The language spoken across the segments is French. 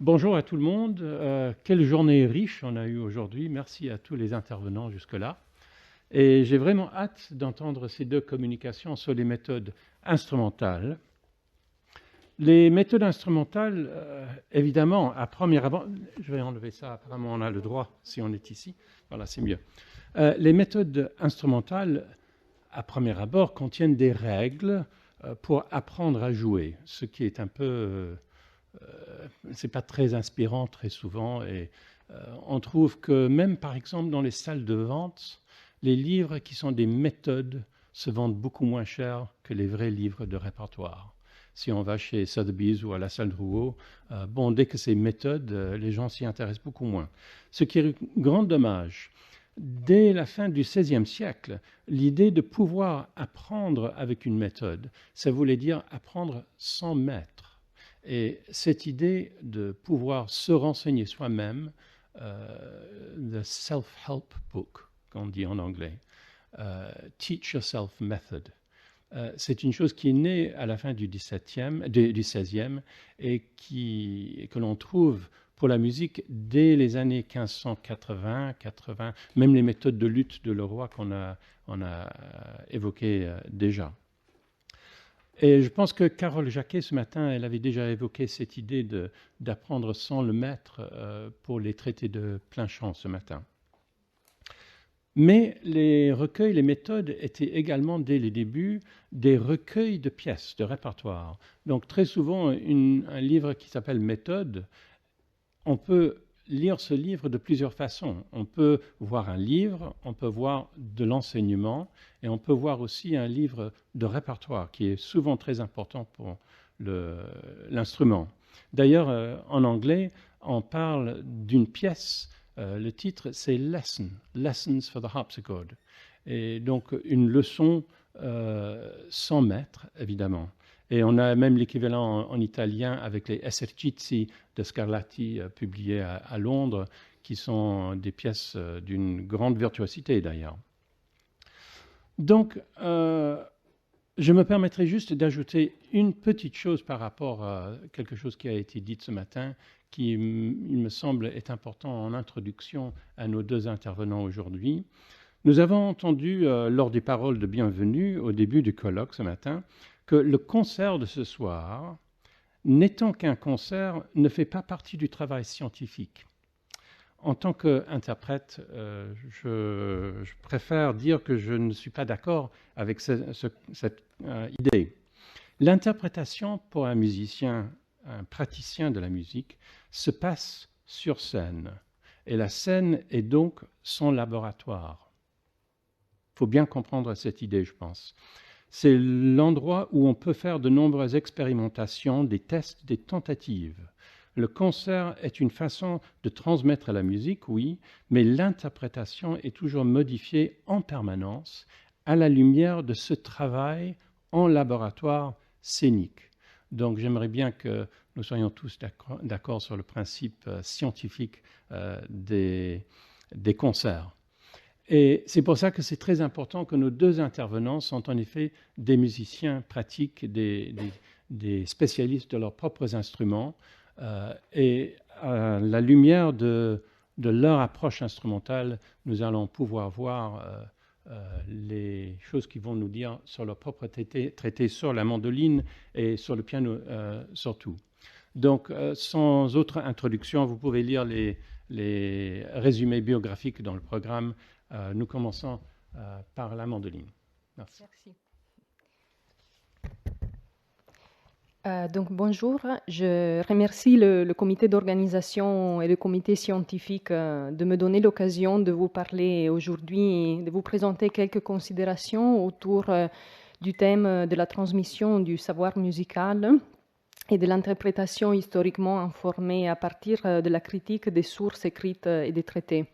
Bonjour à tout le monde. Quelle journée riche on a eue aujourd'hui. Merci à tous les intervenants jusque-là. Et j'ai vraiment hâte d'entendre ces deux communications sur les méthodes instrumentales. Les méthodes instrumentales, évidemment, à première abord, je vais enlever ça, apparemment on a le droit si on est ici. Voilà, c'est mieux. Les méthodes instrumentales, à premier abord, contiennent des règles pour apprendre à jouer, ce qui est un peu c'est pas très inspirant très souvent et on trouve que même par exemple dans les salles de vente, les livres qui sont des méthodes se vendent beaucoup moins cher que les vrais livres de répertoire. Si on va chez Sotheby's ou à la salle Drouot, bon, dès que c'est méthode, les gens s'y intéressent beaucoup moins. Ce qui est un grand dommage. Dès la fin du XVIe siècle, l'idée de pouvoir apprendre avec une méthode, ça voulait dire apprendre sans maître. Et cette idée de pouvoir se renseigner soi-même, the self-help book, qu'on dit en anglais, teach yourself method, c'est une chose qui est née à la fin du XVIe et que l'on trouve pour la musique dès les années 1580, 80, même les méthodes de lutte de Leroy on a évoquées déjà. Et je pense que Carole Jacquet, ce matin, elle avait déjà évoqué cette idée d'apprendre sans le maître pour les traités de plein chant ce matin. Mais les recueils, les méthodes étaient également, dès les débuts, des recueils de pièces, de répertoire. Donc très souvent, un livre qui s'appelle Méthode, on peut lire ce livre de plusieurs façons. On peut voir un livre, on peut voir de l'enseignement, et on peut voir aussi un livre de répertoire, qui est souvent très important pour l'instrument. D'ailleurs, en anglais, on parle d'une pièce, le titre c'est Lesson, Lessons for the Harpsichord. Et donc une leçon sans maître, évidemment. Et on a même l'équivalent en italien avec les Esercizi de Scarlatti publiés à Londres, qui sont des pièces d'une grande virtuosité d'ailleurs. Donc, je me permettrai juste d'ajouter une petite chose par rapport à quelque chose qui a été dit ce matin, qui, il me semble, est important en introduction à nos deux intervenants aujourd'hui. Nous avons entendu, lors des paroles de bienvenue, au début du colloque ce matin, que le concert de ce soir, n'étant qu'un concert, ne fait pas partie du travail scientifique. En tant qu'interprète, je préfère dire que je ne suis pas d'accord avec cette idée. L'interprétation pour un musicien, un praticien de la musique, se passe sur scène. Et la scène est donc son laboratoire. Il faut bien comprendre cette idée, je pense. C'est l'endroit où on peut faire de nombreuses expérimentations, des tests, des tentatives. Le concert est une façon de transmettre la musique, oui, mais l'interprétation est toujours modifiée en permanence à la lumière de ce travail en laboratoire scénique. Donc j'aimerais bien que nous soyons tous d'accord sur le principe scientifique des concerts. Et c'est pour ça que c'est très important que nos deux intervenants sont en effet des musiciens pratiques, des spécialistes de leurs propres instruments. Et à la lumière de leur approche instrumentale, nous allons pouvoir voir les choses qu'ils vont nous dire sur leur propre traité sur la mandoline et sur le piano surtout. Donc, sans autre introduction, vous pouvez lire les résumés biographiques dans le programme. Nous commençons par la mandoline. Merci. Donc bonjour, je remercie le comité d'organisation et le comité scientifique de me donner l'occasion de vous parler aujourd'hui et de vous présenter quelques considérations autour du thème de la transmission du savoir musical et de l'interprétation historiquement informée à partir de la critique des sources écrites et des traités.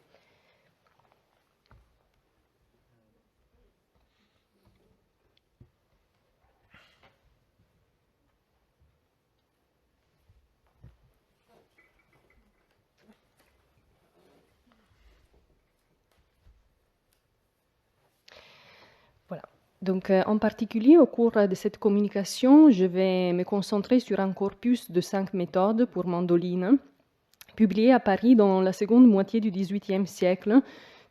Donc, en particulier, au cours de cette communication, je vais me concentrer sur un corpus de 5 méthodes pour mandoline publié à Paris dans la seconde moitié du XVIIIe siècle,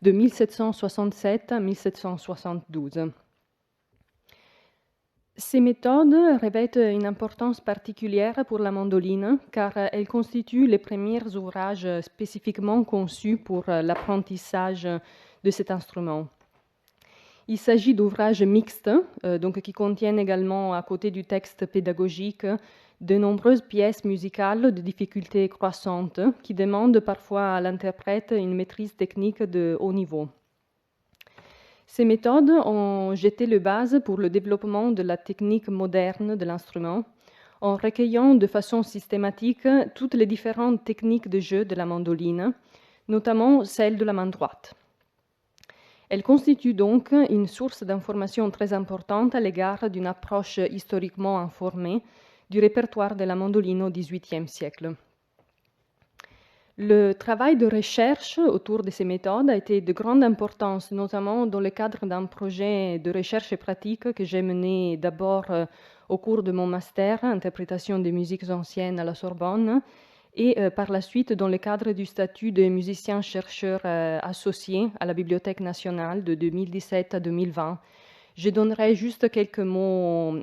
de 1767 à 1772. Ces méthodes revêtent une importance particulière pour la mandoline car elles constituent les premiers ouvrages spécifiquement conçus pour l'apprentissage de cet instrument. Il s'agit d'ouvrages mixtes, donc qui contiennent également, à côté du texte pédagogique, de nombreuses pièces musicales de difficulté croissante qui demandent parfois à l'interprète une maîtrise technique de haut niveau. Ces méthodes ont jeté les bases pour le développement de la technique moderne de l'instrument, en recueillant de façon systématique toutes les différentes techniques de jeu de la mandoline, notamment celle de la main droite. Elles constituent donc une source d'information très importante à l'égard d'une approche historiquement informée du répertoire de la mandoline au XVIIIe siècle. Le travail de recherche autour de ces méthodes a été de grande importance, notamment dans le cadre d'un projet de recherche pratique que j'ai mené d'abord au cours de mon master Interprétation des musiques anciennes à la Sorbonne et par la suite dans le cadre du statut de musicien-chercheur associé à la Bibliothèque nationale de 2017 à 2020. Je donnerai juste quelques mots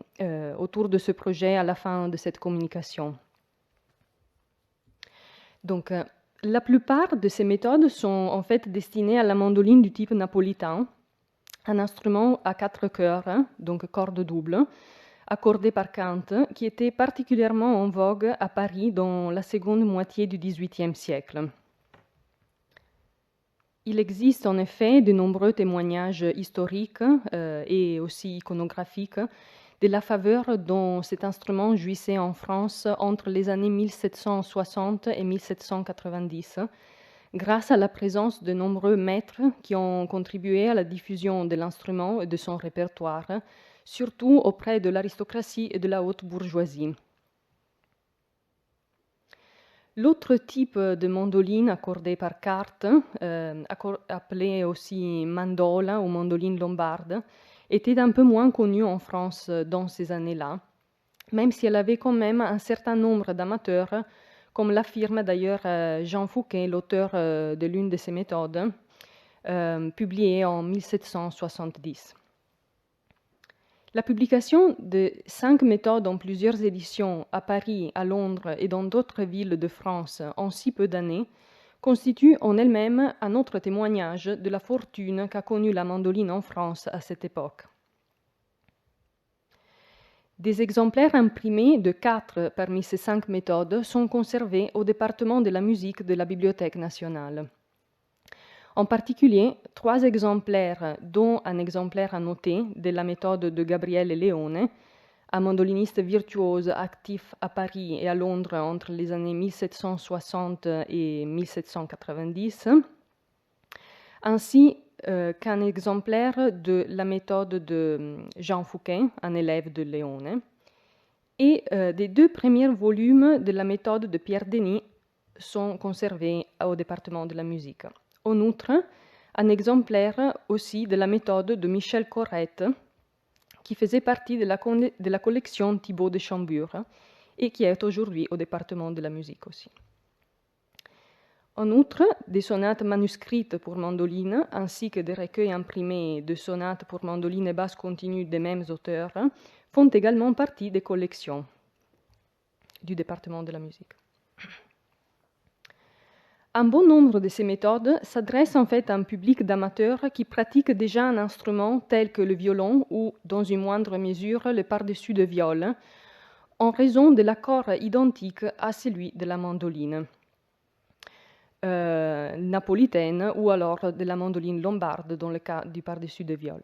autour de ce projet à la fin de cette communication. Donc, la plupart de ces méthodes sont en fait destinées à la mandoline du type napolitain, un instrument à 4 chœurs, donc cordes doubles, accordé par Kant, qui était particulièrement en vogue à Paris dans la seconde moitié du XVIIIe siècle. Il existe en effet de nombreux témoignages historiques et aussi iconographiques de la faveur dont cet instrument jouissait en France entre les années 1760 et 1790, grâce à la présence de nombreux maîtres qui ont contribué à la diffusion de l'instrument et de son répertoire, surtout auprès de l'aristocratie et de la haute bourgeoisie. L'autre type de mandoline accordée par carte, appelée aussi mandola ou mandoline lombarde, était un peu moins connue en France dans ces années-là, même si elle avait quand même un certain nombre d'amateurs, comme l'affirme d'ailleurs Jean Fouquet, l'auteur de l'une de ces méthodes, publiée en 1770. La publication de 5 méthodes en plusieurs éditions à Paris, à Londres et dans d'autres villes de France en si peu d'années constitue en elle-même un autre témoignage de la fortune qu'a connue la mandoline en France à cette époque. Des exemplaires imprimés de 4 parmi ces 5 méthodes sont conservés au département de la musique de la Bibliothèque nationale. En particulier, 3 exemplaires, dont un exemplaire annoté de la méthode de Gabriele Leone, un mandoliniste virtuose actif à Paris et à Londres entre les années 1760 et 1790, ainsi qu'un exemplaire de la méthode de Jean Fouquet, un élève de Leone, et des 2 premiers volumes de la méthode de Pierre Denis sont conservés au département de la musique. En outre, un exemplaire aussi de la méthode de Michel Corrette, qui faisait partie de la collection Thibaut de Chambure et qui est aujourd'hui au département de la musique aussi. En outre, des sonates manuscrites pour mandoline, ainsi que des recueils imprimés de sonates pour mandoline et basse continue des mêmes auteurs, font également partie des collections du département de la musique. Un bon nombre de ces méthodes s'adressent en fait à un public d'amateurs qui pratiquent déjà un instrument tel que le violon ou, dans une moindre mesure, le par-dessus de viol, en raison de l'accord identique à celui de la mandoline napolitaine ou alors de la mandoline lombarde dans le cas du par-dessus de viol.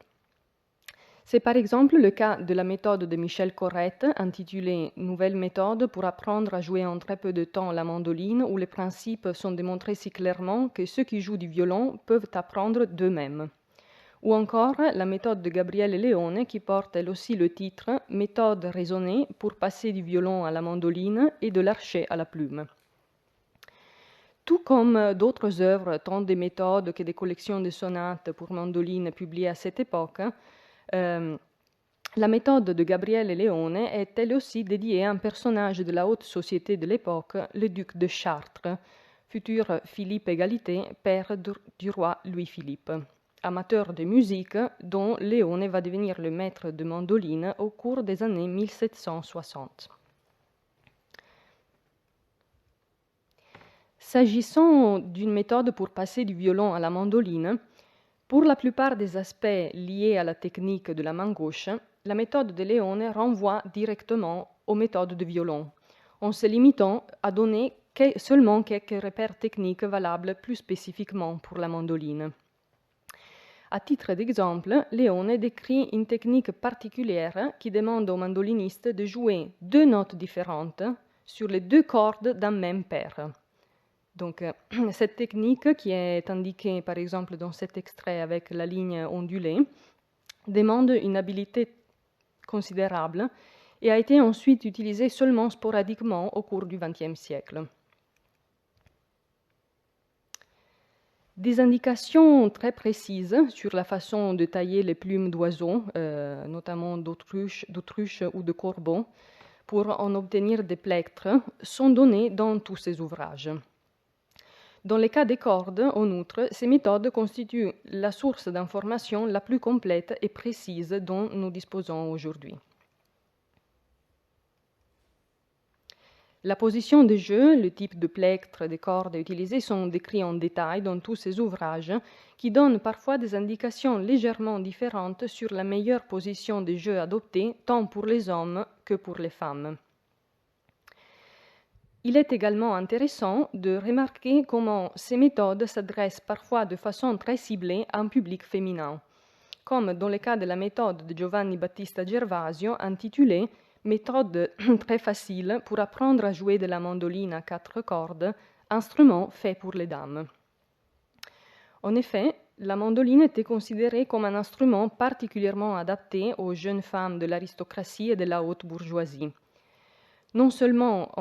C'est par exemple le cas de la méthode de Michel Corrette, intitulée « Nouvelle méthode pour apprendre à jouer en très peu de temps la mandoline », où les principes sont démontrés si clairement que ceux qui jouent du violon peuvent apprendre d'eux-mêmes. Ou encore la méthode de Gabriele Leone, qui porte elle aussi le titre « Méthode raisonnée pour passer du violon à la mandoline et de l'archet à la plume ». Tout comme d'autres œuvres, tant des méthodes que des collections de sonates pour mandoline publiées à cette époque, la méthode de Gabriele Leone est elle aussi dédiée à un personnage de la haute société de l'époque, le duc de Chartres, futur Philippe Égalité, père du roi Louis-Philippe. Amateur de musique, dont Leone va devenir le maître de mandoline au cours des années 1760. S'agissant d'une méthode pour passer du violon à la mandoline, pour la plupart des aspects liés à la technique de la main gauche, la méthode de Leone renvoie directement aux méthodes de violon, en se limitant à donner seulement quelques repères techniques valables plus spécifiquement pour la mandoline. À titre d'exemple, Leone décrit une technique particulière qui demande au mandoliniste de jouer 2 notes différentes sur les 2 cordes d'un même pair. Donc, cette technique, qui est indiquée par exemple dans cet extrait avec la ligne ondulée, demande une habileté considérable et a été ensuite utilisée seulement sporadiquement au cours du XXe siècle. Des indications très précises sur la façon de tailler les plumes d'oiseaux, notamment d'autruche ou de corbeau, pour en obtenir des plectres, sont données dans tous ces ouvrages. Dans les cas des cordes, en outre, ces méthodes constituent la source d'information la plus complète et précise dont nous disposons aujourd'hui. La position des jeux, le type de plectre des cordes utilisées sont décrits en détail dans tous ces ouvrages qui donnent parfois des indications légèrement différentes sur la meilleure position des jeux adoptés tant pour les hommes que pour les femmes. Il est également intéressant de remarquer comment ces méthodes s'adressent parfois de façon très ciblée à un public féminin, comme dans le cas de la méthode de Giovanni Battista Gervasio intitulée « Méthode très facile pour apprendre à jouer de la mandoline à 4 cordes, instrument fait pour les dames ». En effet, la mandoline était considérée comme un instrument particulièrement adapté aux jeunes femmes de l'aristocratie et de la haute bourgeoisie. Non seulement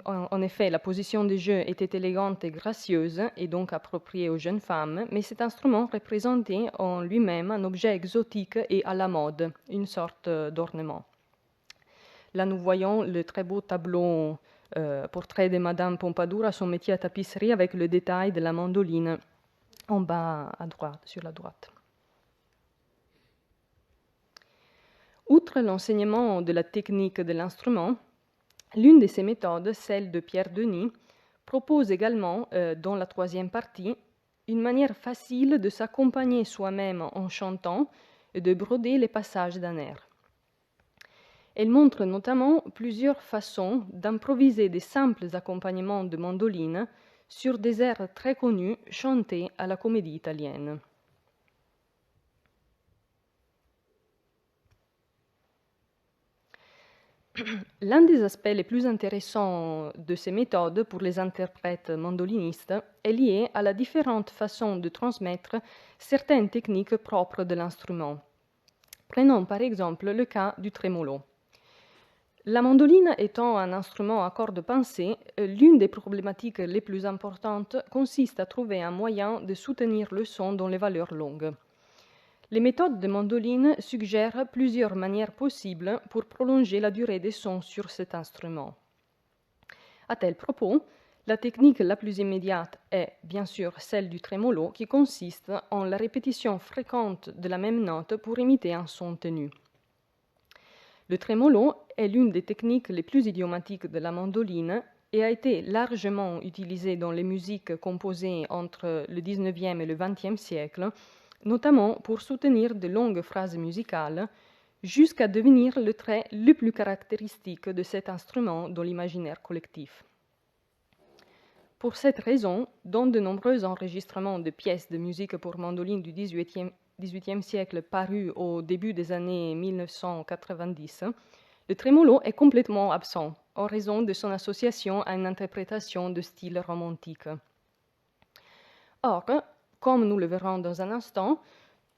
en effet, la position des jeux était élégante et gracieuse, et donc appropriée aux jeunes femmes, mais cet instrument représentait en lui-même un objet exotique et à la mode, une sorte d'ornement. Là, nous voyons le très beau tableau portrait de Madame Pompadour à son métier à tapisserie avec le détail de la mandoline en bas à droite, sur la droite. Outre l'enseignement de la technique de l'instrument, l'une de ces méthodes, celle de Pierre Denis, propose également, dans la 3e partie, une manière facile de s'accompagner soi-même en chantant et de broder les passages d'un air. Elle montre notamment plusieurs façons d'improviser des simples accompagnements de mandoline sur des airs très connus chantés à la comédie italienne. L'un des aspects les plus intéressants de ces méthodes pour les interprètes mandolinistes est lié à la différente façon de transmettre certaines techniques propres de l'instrument. Prenons par exemple le cas du trémolo. La mandoline étant un instrument à cordes pincées, l'une des problématiques les plus importantes consiste à trouver un moyen de soutenir le son dans les valeurs longues. Les méthodes de mandoline suggèrent plusieurs manières possibles pour prolonger la durée des sons sur cet instrument. À tel propos, la technique la plus immédiate est, bien sûr, celle du trémolo, qui consiste en la répétition fréquente de la même note pour imiter un son tenu. Le trémolo est l'une des techniques les plus idiomatiques de la mandoline et a été largement utilisé dans les musiques composées entre le XIXe et le XXe siècle, notamment pour soutenir de longues phrases musicales, jusqu'à devenir le trait le plus caractéristique de cet instrument dans l'imaginaire collectif. Pour cette raison, dans de nombreux enregistrements de pièces de musique pour mandoline du XVIIIe siècle parus au début des années 1990, le trémolo est complètement absent en raison de son association à une interprétation de style romantique. Or, comme nous le verrons dans un instant,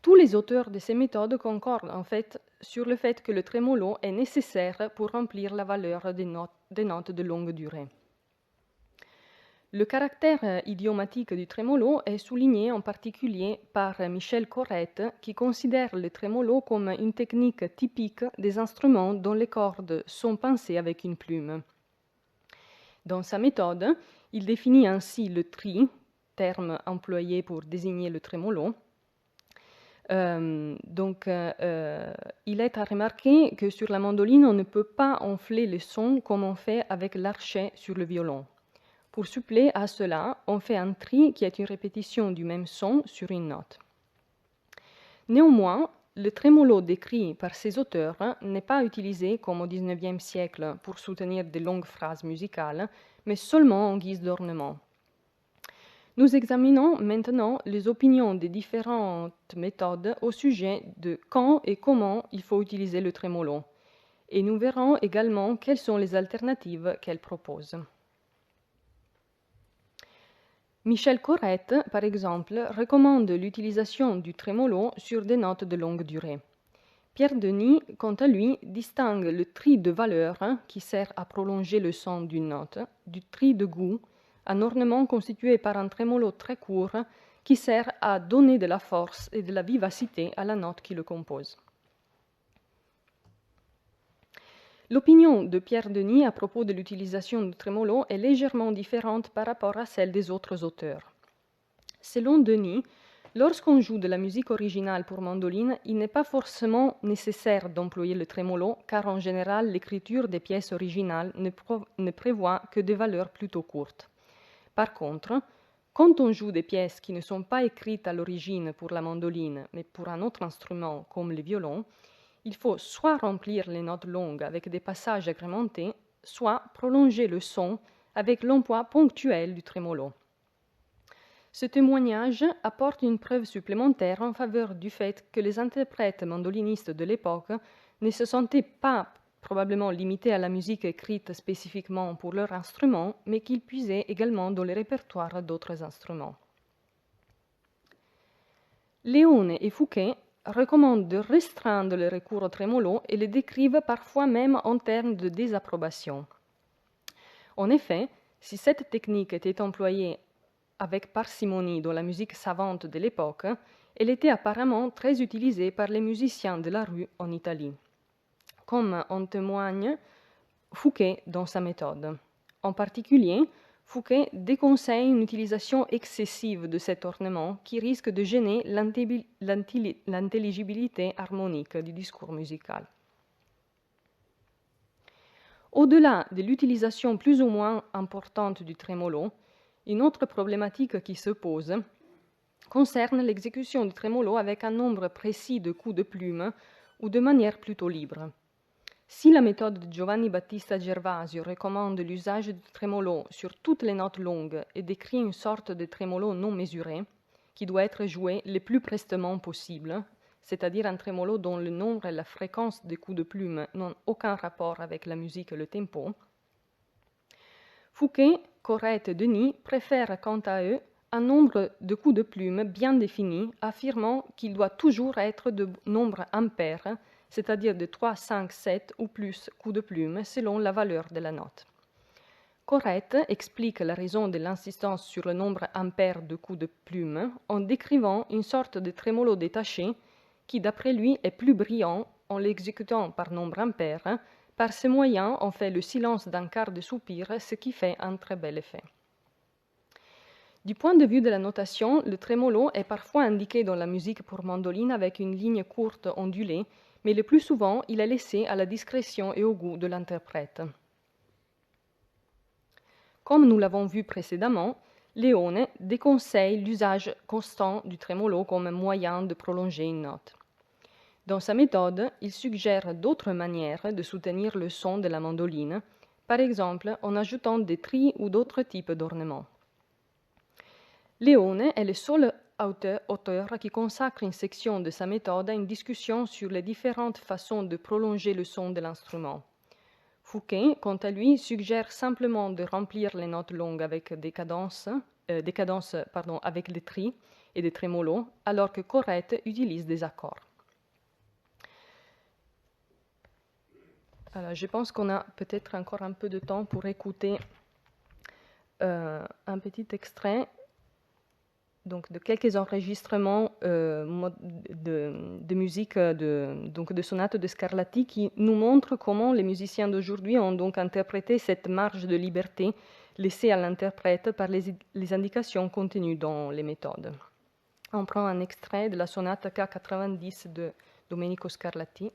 tous les auteurs de ces méthodes concordent en fait sur le fait que le trémolo est nécessaire pour remplir la valeur des notes de longue durée. Le caractère idiomatique du trémolo est souligné en particulier par Michel Corrette, qui considère le trémolo comme une technique typique des instruments dont les cordes sont pincées avec une plume. Dans sa méthode, il définit ainsi le tri, terme employé pour désigner le trémolo. Il est à remarquer que sur la mandoline, on ne peut pas enfler le son comme on fait avec l'archet sur le violon. Pour suppléer à cela, on fait un tri qui est une répétition du même son sur une note. Néanmoins, le trémolo décrit par ces auteurs n'est pas utilisé comme au XIXe siècle pour soutenir de longues phrases musicales, mais seulement en guise d'ornement. Nous examinons maintenant les opinions des différentes méthodes au sujet de quand et comment il faut utiliser le trémolo, et nous verrons également quelles sont les alternatives qu'elles proposent. Michel Corrette, par exemple, recommande l'utilisation du trémolo sur des notes de longue durée. Pierre Denis, quant à lui, distingue le tri de valeur, qui sert à prolonger le son d'une note, du tri de goût, un ornement constitué par un trémolo très court qui sert à donner de la force et de la vivacité à la note qui le compose. L'opinion de Pierre Denis à propos de l'utilisation du trémolo est légèrement différente par rapport à celle des autres auteurs. Selon Denis, lorsqu'on joue de la musique originale pour mandoline, il n'est pas forcément nécessaire d'employer le trémolo, car en général, l'écriture des pièces originales ne prévoit que des valeurs plutôt courtes. Par contre, quand on joue des pièces qui ne sont pas écrites à l'origine pour la mandoline, mais pour un autre instrument comme le violon, il faut soit remplir les notes longues avec des passages agrémentés, soit prolonger le son avec l'emploi ponctuel du trémolo. Ce témoignage apporte une preuve supplémentaire en faveur du fait que les interprètes mandolinistes de l'époque ne se sentaient pas probablement limités à la musique écrite spécifiquement pour leur instrument, mais qu'ils puisaient également dans le répertoire d'autres instruments. Leone et Fouquet recommandent de restreindre le recours au trémolo et le décrivent parfois même en termes de désapprobation. En effet, si cette technique était employée avec parcimonie dans la musique savante de l'époque, elle était apparemment très utilisée par les musiciens de la rue en Italie, comme en témoigne Fouquet dans sa méthode. En particulier, Fouquet déconseille une utilisation excessive de cet ornement qui risque de gêner l'intelligibilité harmonique du discours musical. Au-delà de l'utilisation plus ou moins importante du trémolo, une autre problématique qui se pose concerne l'exécution du trémolo avec un nombre précis de coups de plume ou de manière plutôt libre. Si la méthode de Giovanni Battista Gervasio recommande l'usage du trémolo sur toutes les notes longues et décrit une sorte de trémolo non mesuré, qui doit être joué le plus prestement possible, c'est-à-dire un trémolo dont le nombre et la fréquence des coups de plume n'ont aucun rapport avec la musique et le tempo, Fouquet, Corrette et Denis préfèrent quant à eux un nombre de coups de plume bien défini, affirmant qu'il doit toujours être de nombre impair, c'est-à-dire de 3, 5, 7 ou plus coups de plume selon la valeur de la note. Corrette explique la raison de l'insistance sur le nombre impair de coups de plume en décrivant une sorte de trémolo détaché qui, d'après lui, est plus brillant en l'exécutant par nombre impair. Par ce moyen, on fait le silence d'un quart de soupir, ce qui fait un très bel effet. Du point de vue de la notation, le trémolo est parfois indiqué dans la musique pour mandoline avec une ligne courte ondulée, mais le plus souvent, il est laissé à la discrétion et au goût de l'interprète. Comme nous l'avons vu précédemment, Leone déconseille l'usage constant du trémolo comme un moyen de prolonger une note. Dans sa méthode, il suggère d'autres manières de soutenir le son de la mandoline, par exemple en ajoutant des tris ou d'autres types d'ornements. Leone est le seul auteur qui consacre une section de sa méthode à une discussion sur les différentes façons de prolonger le son de l'instrument. Fouquet, quant à lui, suggère simplement de remplir les notes longues avec des cadences avec des tris et des trémolos, alors que Corrette utilise des accords. Alors, je pense qu'on a peut-être encore un peu de temps pour écouter un petit extrait donc de quelques enregistrements de musique de sonates de Scarlatti qui nous montrent comment les musiciens d'aujourd'hui ont donc interprété cette marge de liberté laissée à l'interprète par les indications contenues dans les méthodes. On prend un extrait de la sonate K90 de Domenico Scarlatti.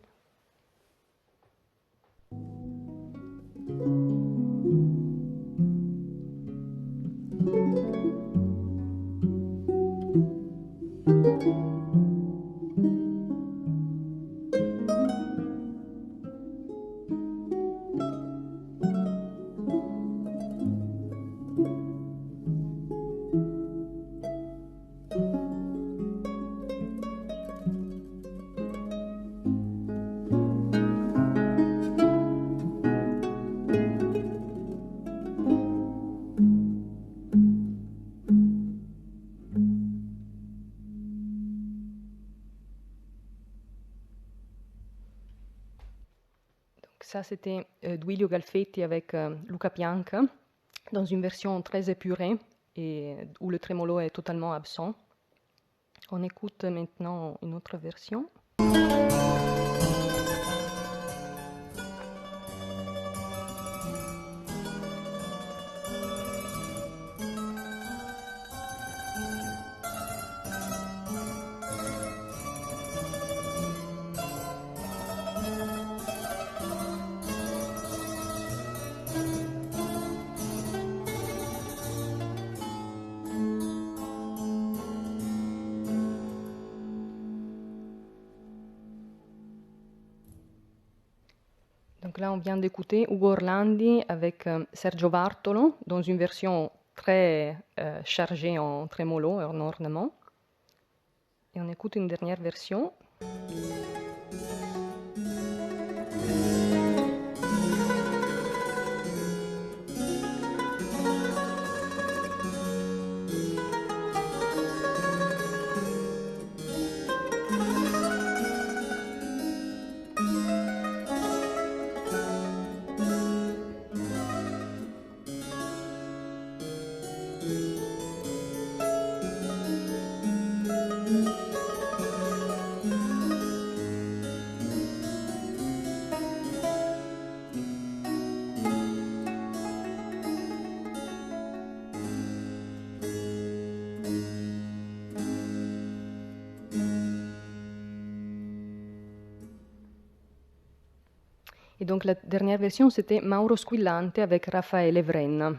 Ça, c'était Duilio Galfetti avec Luca Pianca, dans une version très épurée et où le trémolo est totalement absent. On écoute maintenant une autre version. Donc là, on vient d'écouter Ugo Orlandi avec Sergio Bartolo dans une version très chargée en trémolo et en ornement. Et on écoute une dernière version. Et donc la dernière version, c'était Mauro Squillante avec Raffaele Vrenna.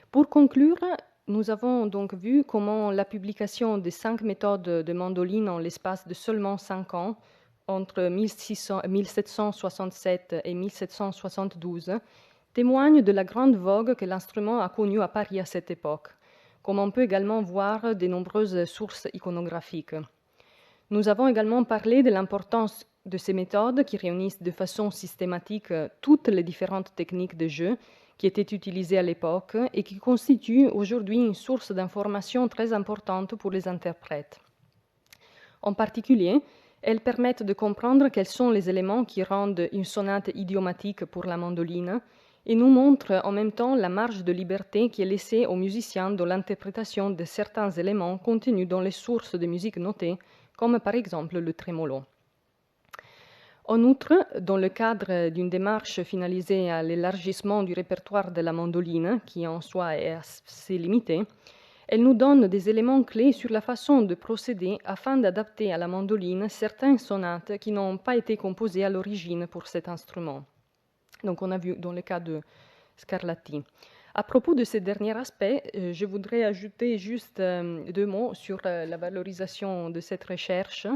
Pour conclure, nous avons donc vu comment la publication des 5 méthodes de mandoline en l'espace de seulement 5 ans, entre 1767 et 1772, témoigne de la grande vogue que l'instrument a connue à Paris à cette époque, comme on peut également voir de nombreuses sources iconographiques. Nous avons également parlé de l'importance de ces méthodes qui réunissent de façon systématique toutes les différentes techniques de jeu qui étaient utilisées à l'époque et qui constituent aujourd'hui une source d'information très importante pour les interprètes. En particulier, elles permettent de comprendre quels sont les éléments qui rendent une sonate idiomatique pour la mandoline et nous montrent en même temps la marge de liberté qui est laissée aux musiciens dans l'interprétation de certains éléments contenus dans les sources de musique notées, comme par exemple le trémolo. En outre, dans le cadre d'une démarche finalisée à l'élargissement du répertoire de la mandoline, qui en soi est assez limité, elle nous donne des éléments clés sur la façon de procéder afin d'adapter à la mandoline certaines sonates qui n'ont pas été composées à l'origine pour cet instrument. Donc on a vu dans le cas de Scarlatti. À propos de ce dernier aspect, je voudrais ajouter juste 2 mots sur la valorisation de cette recherche.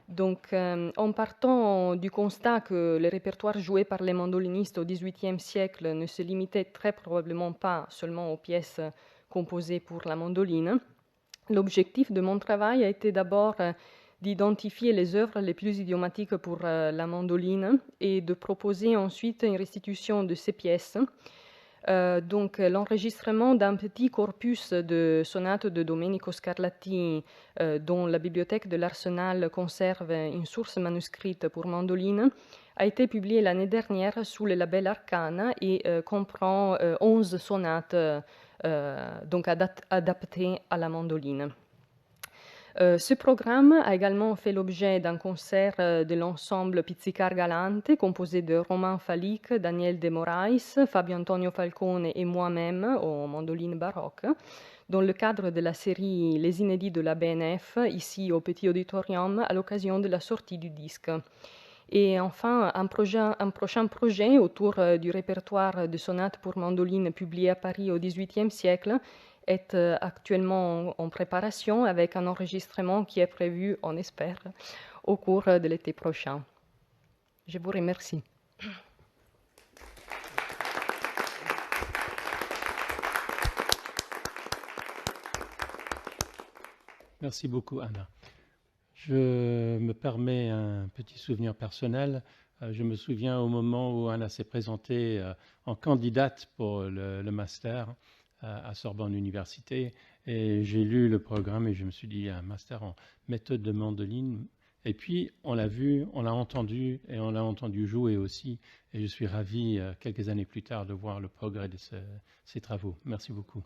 Donc, en partant du constat que le répertoire joué par les mandolinistes au XVIIIe siècle ne se limitait très probablement pas seulement aux pièces composées pour la mandoline, l'objectif de mon travail a été d'abord d'identifier les œuvres les plus idiomatiques pour la mandoline et de proposer ensuite une restitution de ces pièces Donc l'enregistrement d'un petit corpus de sonates de Domenico Scarlatti dont la bibliothèque de l'Arsenal conserve une source manuscrite pour mandoline a été publié l'année dernière sous le label Arcana et comprend 11 sonates donc adaptées à la mandoline. Ce programme a également fait l'objet d'un concert de l'ensemble Pizzicar Galante, composé de Romain Falic, Daniel De Moraes, Fabio Antonio Falcone et moi-même aux mandolines baroques, dans le cadre de la série Les Inédits de la BNF, ici au Petit Auditorium, à l'occasion de la sortie du disque. Et enfin, un prochain projet autour du répertoire de sonates pour mandoline publié à Paris au XVIIIe siècle est actuellement en préparation avec un enregistrement qui est prévu, on espère, au cours de l'été prochain. Je vous remercie. Merci beaucoup, Anna. Je me permets un petit souvenir personnel. Je me souviens au moment où Anna s'est présentée en candidate pour le master à Sorbonne Université, et j'ai lu le programme et je me suis dit un master en méthode de mandoline. Et puis on l'a vu, on l'a entendu et on l'a entendu jouer aussi. Et je suis ravi quelques années plus tard de voir le progrès de ces travaux. Merci beaucoup.